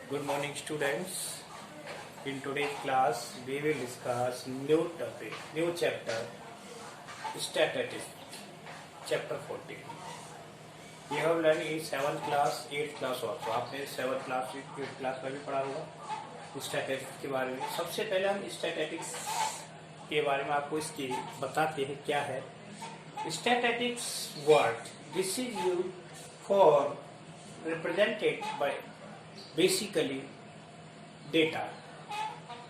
Good morning, students. In today's class, we will discuss new topic, new chapter, statistics, chapter 14. We have learned in 7th class, 8th class also. आपने 7th class, 8th class में भी पढ़ा होगा statistics के बारे में. सबसे पहले हम स्टैटिस्टिक्स के बारे में आपको इसकी बताते हैं क्या है. Statistics word. This is used for represented by basically data.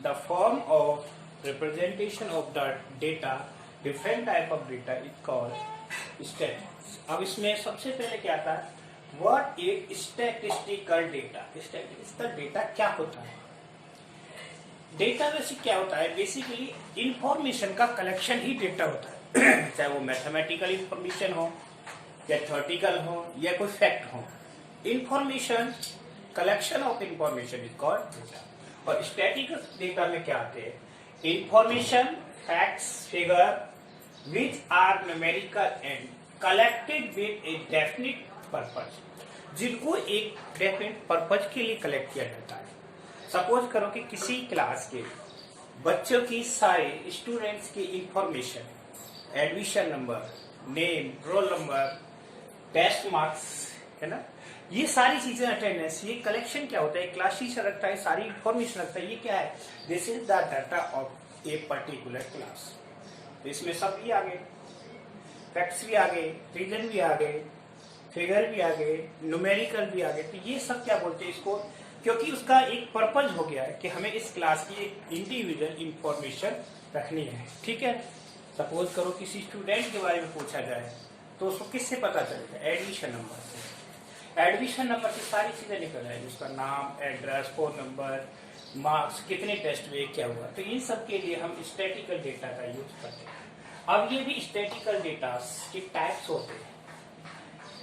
The form of representation of the data, different type of data is called statistics. अब इसमें सबसे पहले क्या आता है, what is statistical data? Statistical data क्या होता है? डेटा बेसिक क्या होता है? बेसिकली इंफॉर्मेशन का कलेक्शन ही डेटा होता है. चाहे वो मैथमेटिकल इंफॉर्मेशन हो या थ्योरेटिकल हो या कोई फैक्ट हो. Information collection of information is called data. और स्टैटिस्टिकल डेटा में क्या आते हैं? Information, facts, figure which are numerical and collected with a definite purpose, जिनको एक डेफिनिट पर्पज के लिए कलेक्ट किया जाता है. सपोज करो कि किसी क्लास के बच्चों की सारे स्टूडेंट्स की information, admission number, name, roll number, test marks, है ना, ये सारी चीजें, अटेंडेंस, ये कलेक्शन क्या होता है? क्लास टीचर रखता है, सारी इंफॉर्मेशन रखता है. ये क्या है? This is the data of a particular class. तो इसमें सब भी आ गए, फैक्ट्स भी आ गए, रीजन भी आ गए, फिगर भी आ गए, न्यूमेरिकल भी आ गए. तो ये सब क्या बोलते हैं इसको? क्योंकि उसका एक पर्पज हो गया है कि हमें इस क्लास की एक इंडिविजुअल इंफॉर्मेशन रखनी है. ठीक है. सपोज करो किसी स्टूडेंट के बारे में पूछा जाए तो उसको किससे पता चलेगा? एडमिशन नंबर से. एडमिशन नंबर से सारी चीजें निकल जाएगी, उसका नाम, एड्रेस, फोन नंबर, मार्क्स, कितने टेस्ट हुए, क्या हुआ. तो इन सब के लिए हम स्टैटिस्टिकल डेटा का यूज करते हैं. अब ये भी स्टैटिस्टिकल डेटा के टाइप्स होते हैं,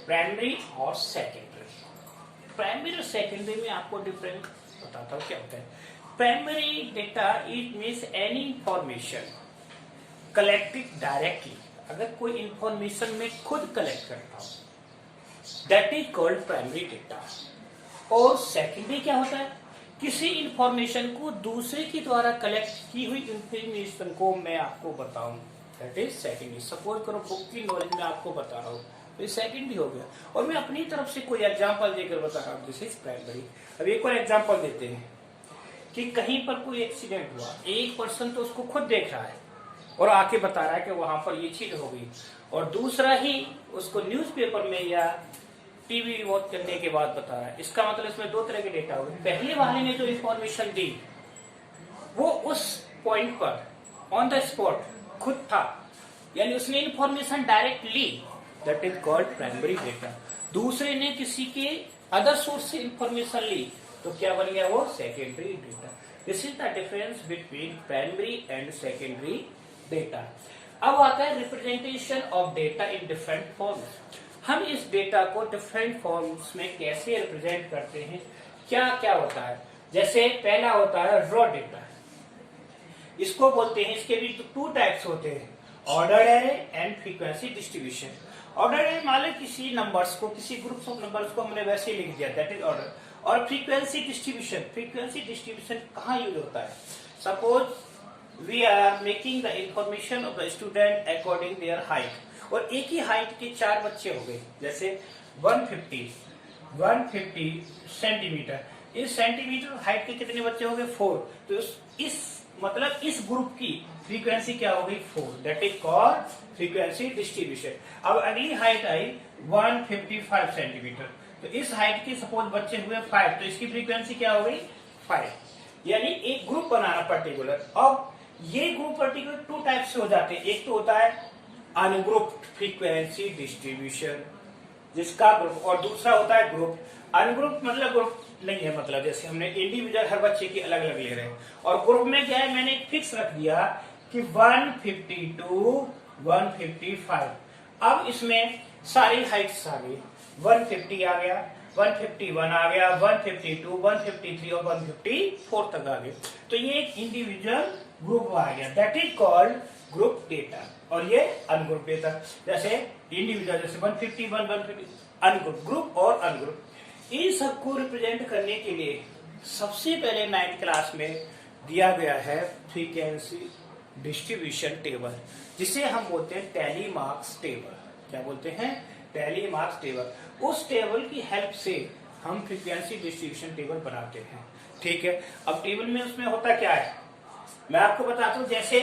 प्राइमरी और सेकेंडरी. प्राइमरी और सेकेंडरी में आपको डिफरेंस बताता हूँ क्या होता है. Primary data it means any information collected directly. अगर कोई इंफॉर्मेशन में खुद कलेक्ट करता हूं, that is called primary data. और सेकेंडरी क्या होता है? किसी इंफॉर्मेशन को दूसरे के द्वारा कलेक्ट की हुई इंफॉर्मेशन को मैं आपको बताऊं, दैट इज सेकेंडरी. सपोज करो बुक की नॉलेज में आपको बता रहा हूं, तो ये सेकेंडरी हो गया. और मैं अपनी तरफ से कोई एग्जांपल देकर बता रहा हूं, दिस इज प्राइमरी. अब एक और एग्जांपल देते हैं कि कहीं पर कोई एक्सीडेंट हुआ, एक पर्सन तो उसको खुद देख रहा है और आके बता रहा है कि वहां पर ये चीज हो गई, और दूसरा ही उसको न्यूज़पेपर में या टीवी वॉच करने के बाद बता रहा है. इसका मतलब इसमें दो तरह के डेटा हो गए. पहले वाले ने जो इंफॉर्मेशन दी वो उस पॉइंट पर ऑन द स्पॉट खुद था, यानी उसने इंफॉर्मेशन डायरेक्ट ली, that is called primary data. दूसरे ने किसी के अदर सोर्स से इंफॉर्मेशन ली, तो क्या बन गया? वो secondary data. This is the difference between primary and secondary data. अब आता है representation of data in different forms. हम इस डेटा को डिफरेंट फॉर्म्स में कैसे रिप्रेजेंट करते हैं, क्या क्या होता है. जैसे पहला होता है रॉ डेटा. इसको बोलते हैं, इसके भी टू टाइप्स होते हैं, ordered array and frequency distribution. Ordered array मान लो किसी नंबर्स को, किसी ग्रुप्स ऑफ नंबर्स को हमने वैसे ही लिख दिया, दैट इज ऑर्डर. और फ्रीक्वेंसी डिस्ट्रीब्यूशन, फ्रीक्वेंसी डिस्ट्रीब्यूशन कहाँ यूज होता है? Suppose we are making the information of the student according their height. और एक ही हाइट के चार बच्चे हो गए, जैसे 150 सेंटीमीटर. इस सेंटीमीटर हाइट के कितने बच्चे हो गए? 4. तो इस मतलब इस ग्रुप की फ्रीक्वेंसी क्या हो गई? 4. That is called frequency distribution. अब अगली हाइट आई 155 सेंटीमीटर. तो इस हाइट के सपोज बच्चे हुए 5, तो इसकी फ्रीक्वेंसी क्या हो गई? 5. यानी एक ग्रुप बनाना पर्टिकुलर. अब ये ग्रुप पर्टिकुलर टू टाइप से हो जाते हैं. एक तो होता है अनग्रुप्ड फ्रीक्वेंसी डिस्ट्रीब्यूशन, जिसका ग्रुप, और दूसरा होता है ग्रुप. अनग्रुप मतलब ग्रुप नहीं है, मतलब जैसे हमने इंडिविजुअल हर बच्चे की अलग अलग ले रहे हैं, और ग्रुप में क्या है, मैंने एक फिक्स रख दिया कि 150 to 155. अब इसमें सारी हाइट्स आ गई, 150 आ गया, 151 आ गया, 152, 153 और 154 तक आ गए. तो ये एक इंडिविजुअल ग्रुप आ गया, that is called group data. और ये अनग्रुप डेटा, जैसे इंडिविजुअल, जैसे 151, 150 अनग्रुप, ग्रुप और अनग्रुप. इन सबको रिप्रेजेंट करने के लिए सबसे पहले 9th क्लास में दिया गया है फ्रीक्वेंसी डिस्ट्रीब्यूशन टेबल, जिसे हम बोलते हैं टैली मार्क्स टेबल। क्या बोलते हैं? Tally marks table. उस टेबल की हेल्प से हम फ्रीक्वेंसी डिस्ट्रीब्यूशन टेबल बनाते हैं। ठीक है, अब टेबल में उसमें होता क्या है मैं आपको बताता हूं। जैसे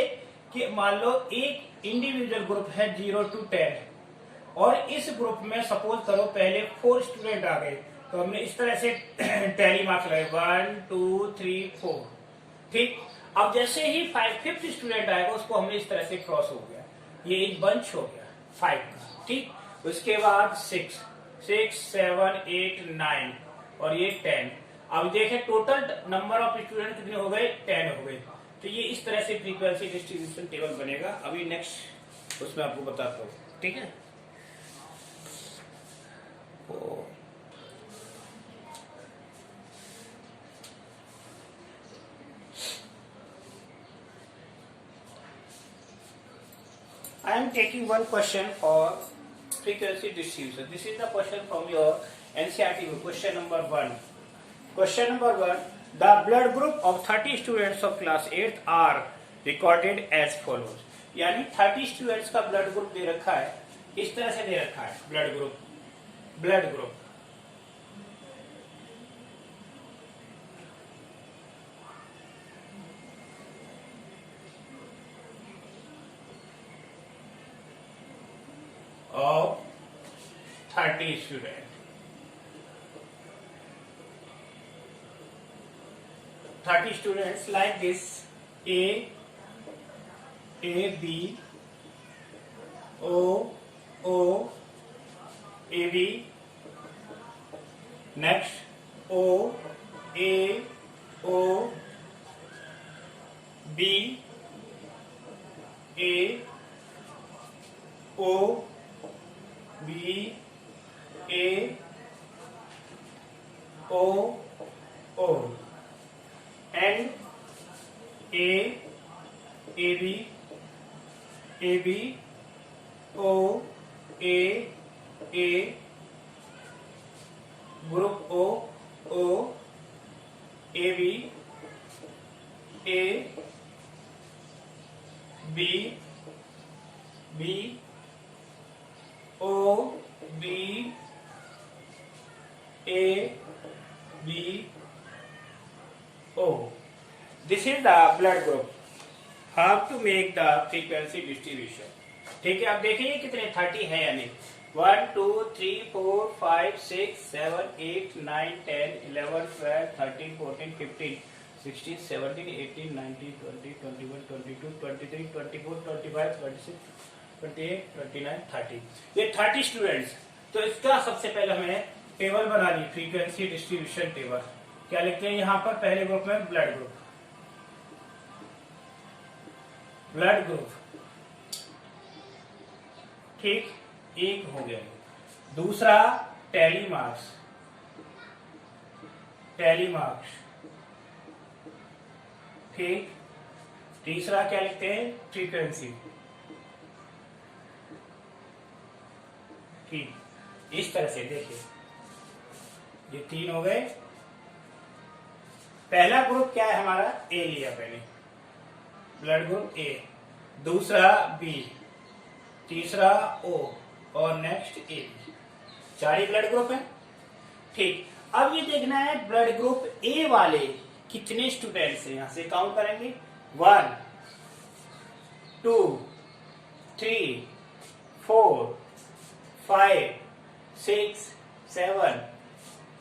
कि मान लो एक इंडिविजुअल ग्रुप है 0 to 10 और इस ग्रुप में सपोज करो पहले 4 स्टूडेंट आ गए, तो हमने इस तरह से टैली मार्क्स लगाए 1 2 3 4। ठीक, अब जैसे ही 5th स्टूडेंट आएगा उसको हमने इस तरह से क्रॉस हो गया, ये एक बंच हो गया 5 का। ठीक, उसके बाद 6 7 8 9 और ये 10। अब देखें टोटल नंबर ऑफ स्टूडेंट कितने हो गए? 10 हो गए। तो ये इस तरह से फ्रीक्वेंसी डिस्ट्रीब्यूशन टेबल बनेगा। अभी नेक्स्ट उसमें आपको बताता हूँ। ठीक है, I am taking one question for frequency distribution. This is the question from your NCERT book. Question number 1. Question number 1. The blood group of 30 students of class 8th are recorded as follows. यानी 30 students का blood group दे रखा है, इस तरह से दे रखा है blood group of 30 students. 30 students like this: A, B, O, A, B. Next, O, A, B, A, O, B, A, O, and A, B, O, A, group O, A, B, O, B, A, B, O. This is the blood group. How to make the frequency distribution? ठीक है, अब देखिए कितने 30 है यानी 1 2 3 4 5 6 7 8 9 10 11 12 13 14 15 16 17 18 19 20 21 22 23 24 25 26 28 29 30। ये 30 students. तो इसका सबसे पहले हमें टेबल बना ली, फ्रीक्वेंसी डिस्ट्रीब्यूशन टेबल। क्या लिखते हैं यहाँ पर? पहले ग्रुप में ब्लड ग्रुप, ठीक, एक हो गया। दूसरा टैली मार्क्स, ठीक। तीसरा क्या लिखते हैं? फ्रीक्वेंसी, ठीक। इस तरह से देखिए ये 3 हो गए। पहला ग्रुप क्या है हमारा? ए लिया पहले, ब्लड ग्रुप ए। दूसरा बी, तीसरा ओ और नेक्स्ट ए। 4 ही ब्लड ग्रुप है, ठीक। अब ये देखना है ब्लड ग्रुप ए वाले कितने स्टूडेंट्स हैं। यहां से काउंट करेंगे 1 2 3 4 5 6 7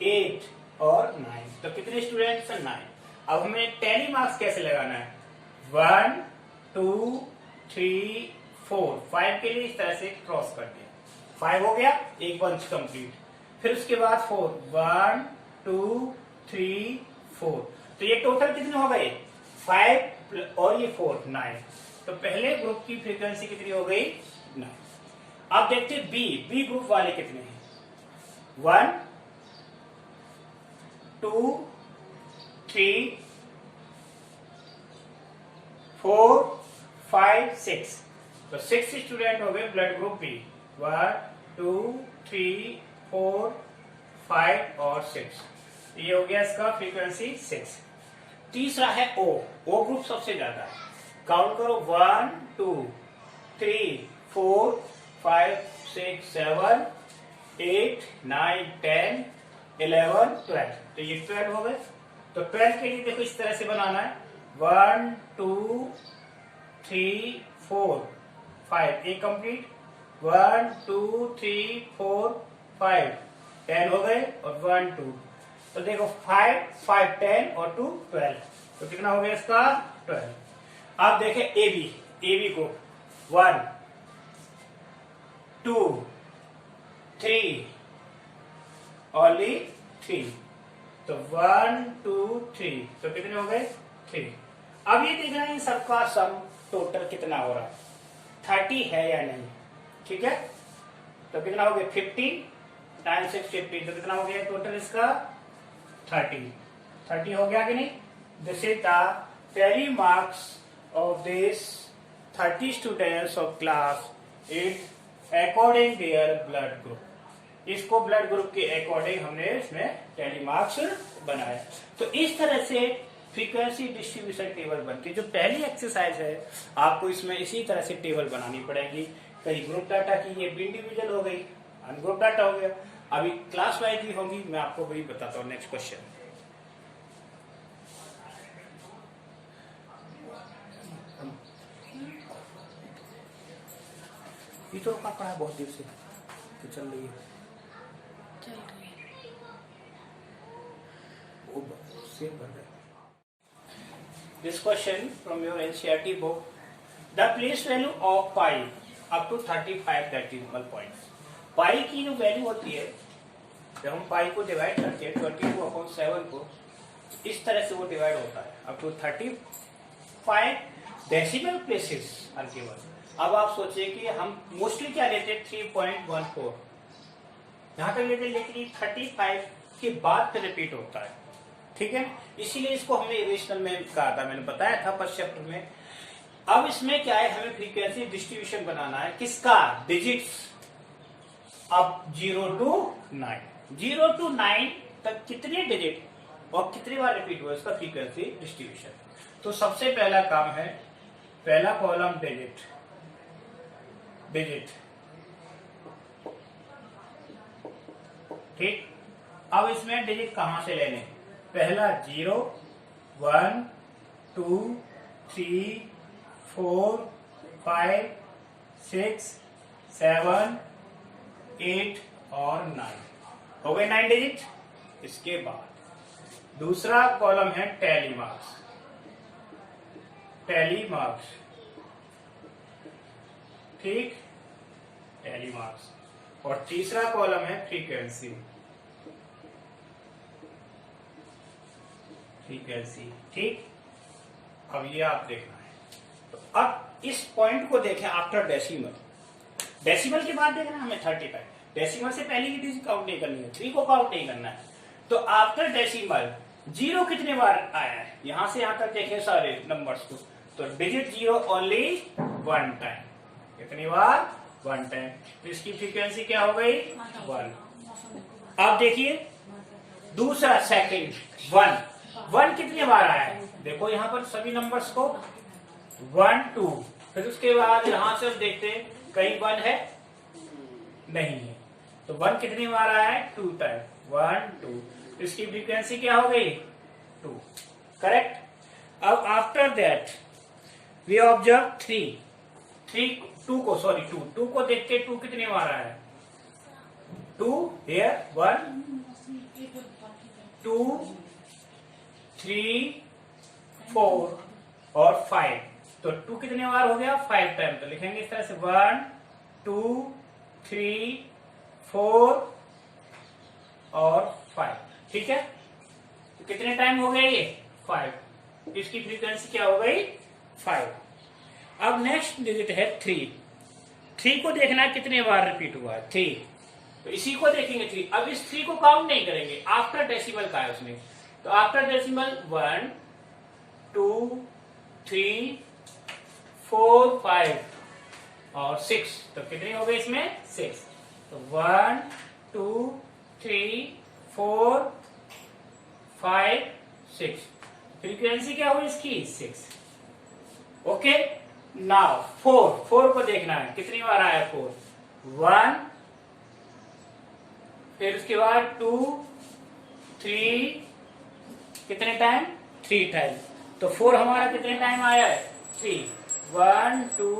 8 और 9। तो कितने स्टूडेंट्स हैं? 9। अब हमें टैली मार्क्स कैसे लगाना है? 1 2 3 4, 5 के लिए इस तरह से क्रॉस कर दिया, 5 हो गया, एक बंच कंप्लीट। फिर उसके बाद 4 1 2 3 4। तो ये टोटल कितने हो गए? 5 और ये 4 9। तो पहले ग्रुप की फ्रीक्वेंसी कितनी हो गई? 9। अब देखते हैं बी ग्रुप वाले कितने हैं। 1 2 3 4 5 6। तो 6 स्टूडेंट हो गए ब्लड ग्रुप बी। 1 2 3 4 5 और 6। ये हो गया इसका फ्रीक्वेंसी 6। तीसरा है ओ ग्रुप सबसे ज्यादा है। काउंट करो 1 2 3 4 5 6 7 8 9 10 11 12। तो ये 12 हो गए। तो 12 के लिए देखो इस तरह से बनाना है 1 2 3 4 5 एक कंप्लीट 1 2 3 4 5 10 हो गए और 1 2। तो देखो 5 5 10 और 2 12। तो कितना हो गया इसका 12। अब देखें ए बी को 1 2 3 ओनली 3। तो 1 2 3 तो कितने हो गए 3। अब ये देखना है सबका सम टोटल कितना हो रहा है 30 है या नहीं। ठीक है तो कितना हो गया 50 टाइम्स 6 50। तो कितना हो गया टोटल इसका 30 हो गया कि नहीं। This is the tally marks of this 30 students of class 8 according their blood group। इसको ब्लड ग्रुप के अकॉर्डिंग हमने इसमें टैली मार्क्स बनाया। तो इस तरह से फ्रीक्वेंसी डिस्ट्रीब्यूशन टेबल बनती है। जो पहली एक्सरसाइज है आपको इसमें इसी तरह से टेबल बनानी पड़ेगी। कहीं ग्रुप डाटा की ये इंडिविजुअल हो गई, अनग्रुप डाटा हो गया। अभी क्लास वाइज भी होंगी, मैं आपको वही बताता हूँ। नेक्स्ट क्वेश्चन ये तो रुका पड़ा है बहुत देर से तो चल रही है This question from your NCERT book, the place value of pi up to 35 decimal points। पाई की जो वैल्यू होती है जब हम पाई को डिवाइड करते हैं 22/7 को इस तरह से वो डिवाइड होता है up to 35 decimal places are given. अब आप सोचिए कि हम मोस्टली क्या लेते हैं 3.14 यहां तक लेते हैं, लेकिन 35 के बाद फिर रिपीट होता है। ठीक है इसीलिए इसको हमने इरेशनल में कहा था, मैंने बताया था फर्स्ट चैप्टर में। अब इसमें क्या है हमें फ्रीक्वेंसी डिस्ट्रीब्यूशन बनाना है किसका डिजिट्स अब 0 to 9 तक कितने डिजिट और कितनी बार रिपीट हुआ इसका फ्रीक्वेंसी डिस्ट्रीब्यूशन। तो सबसे पहला काम है पहला कॉलम डिजिट ठीक। अब इसमें डिजिट कहां से लेने पहला 0 1 2 3 4 5 6 7 8 और 9 हो गए 9 डिजिट। इसके बाद दूसरा कॉलम है टैली मार्क्स ठीक टैली मार्क्स। और तीसरा कॉलम है फ्रीक्वेंसी ठीक। अब ये आप देखना है। तो अब इस पॉइंट को देखें आफ्टर डेसिमल के बाद देखना हमें 35। डेसिमल से पहले की डिजिट काउंट नहीं करनी है, 3 को काउंट नहीं करना है। तो आफ्टर डेसिमल 0 कितने बार आया है यहां से यहां तक देखें सारे नंबर्स को। तो डिजिट 0 ओनली 1 टाइम। कितनी बार 1 टाइम। तो इसकी फ्रीक्वेंसी क्या हो गई 1। अब देखिए दूसरा सेकंड 1 कितनी बार आया है देखो यहां पर सभी नंबर्स को 1 2। फिर उसके बाद यहां से देखते हैं कहीं 1 है नहीं है। तो 1 कितनी बार आया है 2 टाइम 1 2। इसकी फ्रीक्वेंसी क्या हो गई 2 करेक्ट। अब आफ्टर दैट वी ऑब्जर्व 2 को देख के 2 कितनी बार आया है 2 हियर 1 2 3 4 और 5। तो 2 कितने बार हो गया 5 टाइम। तो लिखेंगे इस तरह से 1 2 3 4 और 5 ठीक है। तो कितने टाइम हो गए ये 5। इसकी फ्रीक्वेंसी क्या हो गई 5। अब नेक्स्ट डिजिट है 3 को देखना है कितने बार रिपीट हुआ है 3। तो इसी को देखेंगे 3। अब इस 3 को काउंट नहीं करेंगे आफ्टर डेसिमल का है उसमें। तो आफ्टर डेसिमल 1 2 3 4 5 और 6। तो कितनी हो गई इसमें 6। तो 1 2 3 4 5 6। फ्रीक्वेंसी क्या हुई इसकी 6। ओके, नाउ 4 को देखना है कितनी बार आया 4। 1, फिर उसके बाद 2 3, कितने टाइम 3 टाइम। तो 4 हमारा कितने टाइम आया है 3। 1 2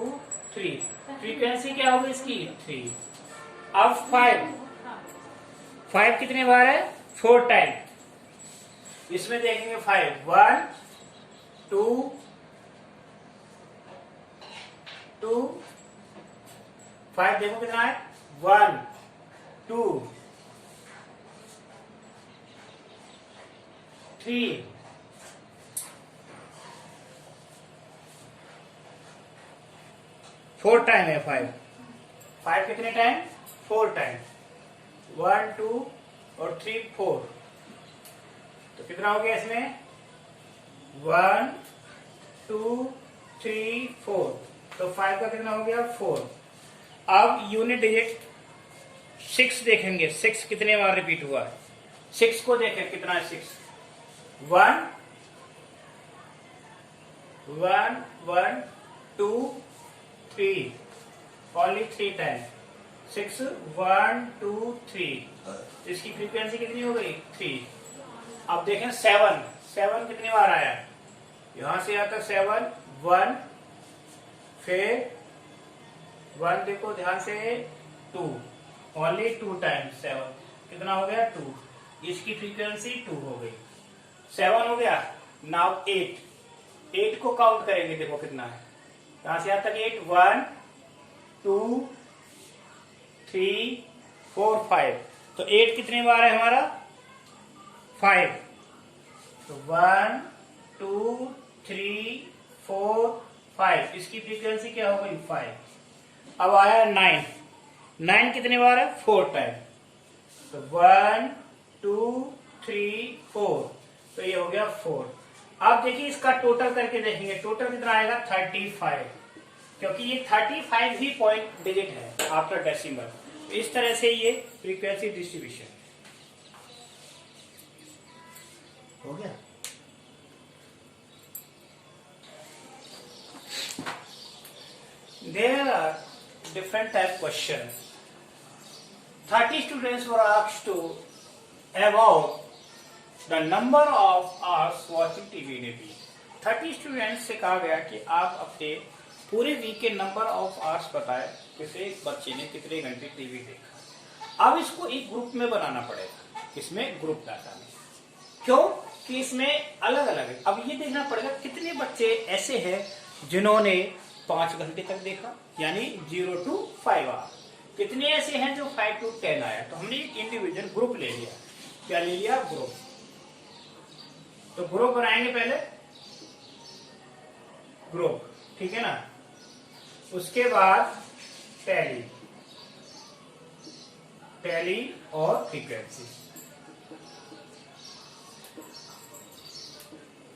3, फ्रीक्वेंसी क्या होगी इसकी 3। अब 5 कितने बार है 4 टाइम। इसमें देखेंगे 5 1 2 2 5 देखो कितना है 1 2 3 4 टाइम है 5 कितने टाइम 4 टाइम। 1 2 और 3 4, तो कितना हो गया इसमें 1 2 3 4, तो 5 का कितना हो गया 4। अब यूनिट डिजिट 6 देखेंगे, 6 कितने बार रिपीट हुआ है। 6 को देखें कितना है 6। 1 1 1 2 3, ओनली 3 टाइम। 6 1 2 3, इसकी फ्रीक्वेंसी कितनी हो गई 3। अब देखें 7 कितनी बार आया, यहां से यहां तक 7 1, फिर 1 देखो ध्यान से 2, ओनली 2 टाइम 7, कितना हो गया 2, इसकी फ्रीक्वेंसी 2 हो गई। 7 हो गया। नाउ 8 को काउंट करेंगे, देखो कितना है, यहां से यहां तक 8 1 2 3 4 5, तो 8 कितने बार है हमारा 5, तो 1 2 3 4 5, इसकी फ्रीक्वेंसी क्या हो गई 5। अब आया 9 कितने बार है 4 टाइम, तो 1 2 3 4, तो ये हो गया 4। अब देखिए इसका टोटल करके देखेंगे, टोटल कितना आएगा 35, क्योंकि ये 35 ही पॉइंट डिजिट है आफ्टर डेसिमल। इस तरह से ये फ्रीक्वेंसी डिस्ट्रीब्यूशन हो गया। There are different type question. 30 students were asked to about the number of hours watching TV in a week. 30 students से कहा गया कि आप अपने पूरे वीक के नंबर ऑफ आवर्स बताएं, किसी बच्चे ने कितने घंटे टीवी देखा। अब इसको एक ग्रुप में बनाना पड़ेगा, इसमें ग्रुप डाटा में, क्यों कि इसमें अलग अलग है। अब ये देखना पड़ेगा कितने बच्चे ऐसे हैं जिन्होंने 5 घंटे तक देखा, यानी 0 to 5 आवर, कितने ऐसे हैं जो 5 to 10 आया। तो हमने एक इंडिविजुअल ग्रुप ले लिया। क्या ले लिया ग्रुप, तो ग्रुप बनाएंगे पहले ग्रुप, ठीक है ना। उसके बाद टैली और फ्रीक्वेंसी,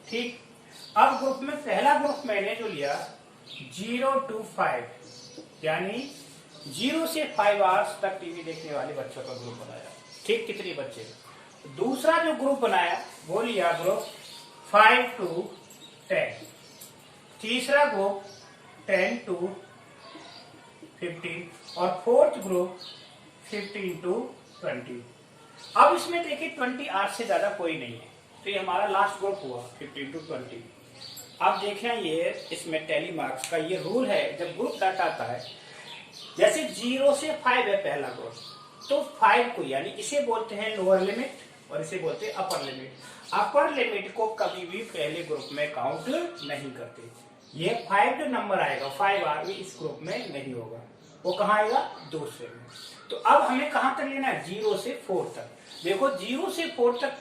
ठीक। अब ग्रुप में पहला ग्रुप मैंने जो लिया 0 to 5, यानी 0 से 5 आवर्स तक टीवी देखने वाले बच्चों का ग्रुप बनाया, ठीक। कितने बच्चे। दूसरा जो ग्रुप बनाया वो लिया ग्रुप 5 to 10। तीसरा ग्रुप 10 to 15 और फोर्थ ग्रुप 15 to 20। अब इसमें देखिए 20 आवर्स से ज्यादा कोई नहीं है, तो ये हमारा लास्ट ग्रुप हुआ 15 to 20। अब देखें ये इसमें टैली मार्क्स का ये रूल है, जब ग्रुप डाटा आता है, जैसे 0 से 5 है पहला ग्रुप, तो 5 को यानी इसे बोलते हैं लोअर लिमिट और इसे बोलते हैं अपर लिमिट। अपर लिमिट को कभी भी पहले ग्रुप में काउंट नहीं करते। ये 5 जो नंबर आएगा 5 आर इस ग्रुप में नहीं होगा, वो कहाँ आएगा दूसरे में। तो अब हमें कहाँ तक लेना है 0 से 4 तक। देखो 0 से 4 तक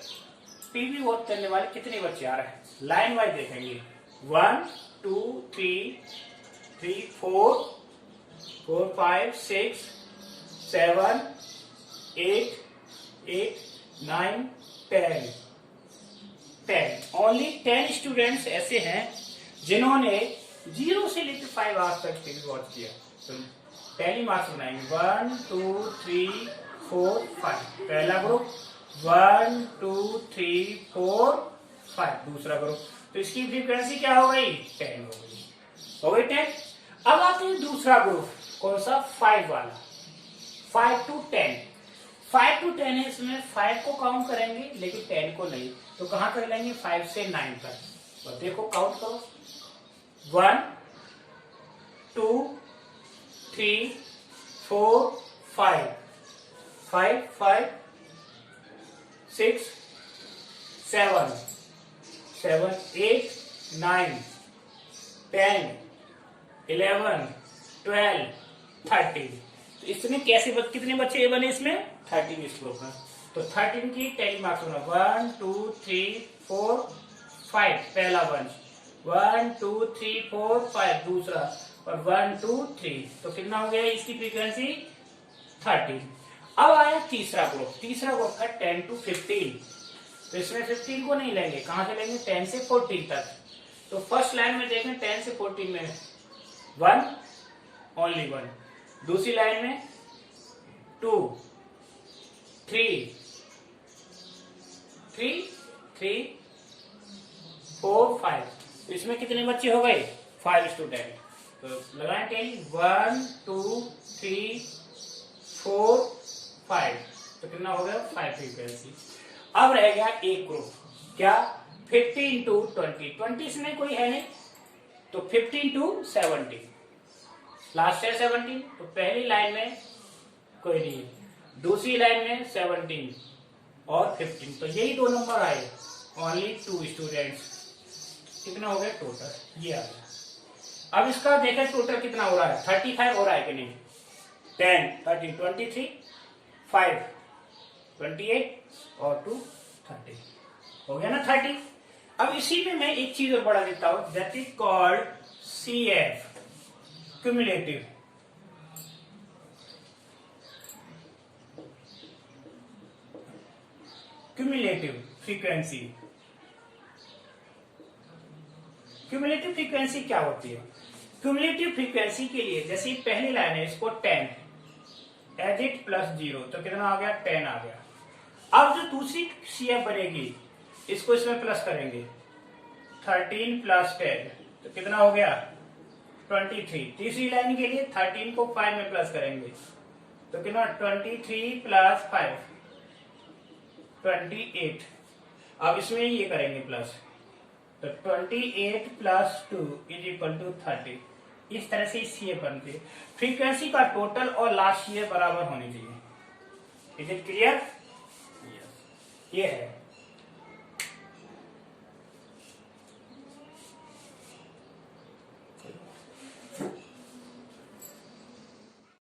टीवी वॉच करने वाले कितने बच्चे आ रहे हैं, लाइन वाइज देखेंगे 1 2 3 4 5 6 7 8 9 10। ओनली 10 स्टूडेंट्स ऐसे हैं जिन्होंने 0 से लेकर 5 आवर्स तक टीवी वॉच किया। तो पहली मार्क्स बनाएंगे 1 2 3 4 5, पहला ग्रुप। 1 2 3 4 5 दूसरा ग्रुप। तो इसकी फ्रीक्वेंसी क्या हो गई? 10 हो गई। हो गई 10। अब आते हैं दूसरा ग्रुप, कौन सा? 5 वाला, 5 to 10। 5 to 10 है, इसमें 5 को काउंट करेंगे लेकिन 10 को नहीं। तो कहां कर लेंगे? 5 से 9 तक। तो देखो काउंट करो, 1 2 3 4 5 5 5 6 7 7 8 9 10 11 12 13। तो इसमें कैसे कितने बच्चे बने? इसमें 13 इस ग्रुप में। तो 13 की 10 मार्क्स होना, 1 2 3 4 5 पहला बंच, 1 2 3 4 5 दूसरा, और 1 2 3। तो कितना हो गया इसकी फ्रीक्वेंसी? 13। अब आया तीसरा ग्रुप। तीसरा ग्रुप है 10 to 15। तो इसमें 15 को नहीं लेंगे, कहां से लेंगे? 10 से 14 तक। तो फर्स्ट लाइन में देखें 10 से 14 में 1 ओनली 1, दूसरी लाइन में 2 3 3 3 4 5। इसमें कितने बच्चे हो गए? 5 स्टूडेंट। तो लगाएं 10, 1 2 3 4 5। तो कितना हो गया? 5 फ्रीक्वेंसी। अब रह गया एक ग्रुप, क्या? 15 to 20। 20 इसमें कोई है नहीं, तो 15 to 17। लास्ट है 17। तो पहली लाइन में कोई नहीं है, दूसरी लाइन में 17 और 15। तो यही दो नंबर आए, ओनली 2 स्टूडेंट्स। कितना हो गया टोटल? ये आ गया। अब इसका देखें टोटल कितना हो रहा है? 35 हो रहा है कि नहीं? 10 13 23 5 28 और 2 30 हो गया ना 30। अब इसी में मैं एक चीज और बढ़ा देता हूं, that is called CF, cumulative. Cumulative frequency. Cumulative frequency क्या होती है? क्यूमुलेटिव फ्रीक्वेंसी के लिए जैसे पहली लाइन है, इसको 10 एडिट प्लस 0, तो कितना आ गया? 10 आ गया। अब जो दूसरी CF बनेगी, इसको इसमें प्लस करेंगे, 13 प्लस 10, तो कितना हो गया? 23। तीसरी लाइन के लिए 13 को 5 में प्लस करेंगे, तो कितना? 23 प्लस 5 28। अब इसमें ये करेंगे प्लस, तो 28 प्लस 2 इज इक्वल टू 30। इस तरह से CF बनती है। फ्रीक्वेंसी का टोटल और लास्ट CF बराबर होनी चाहिए। Is it clear? ये है।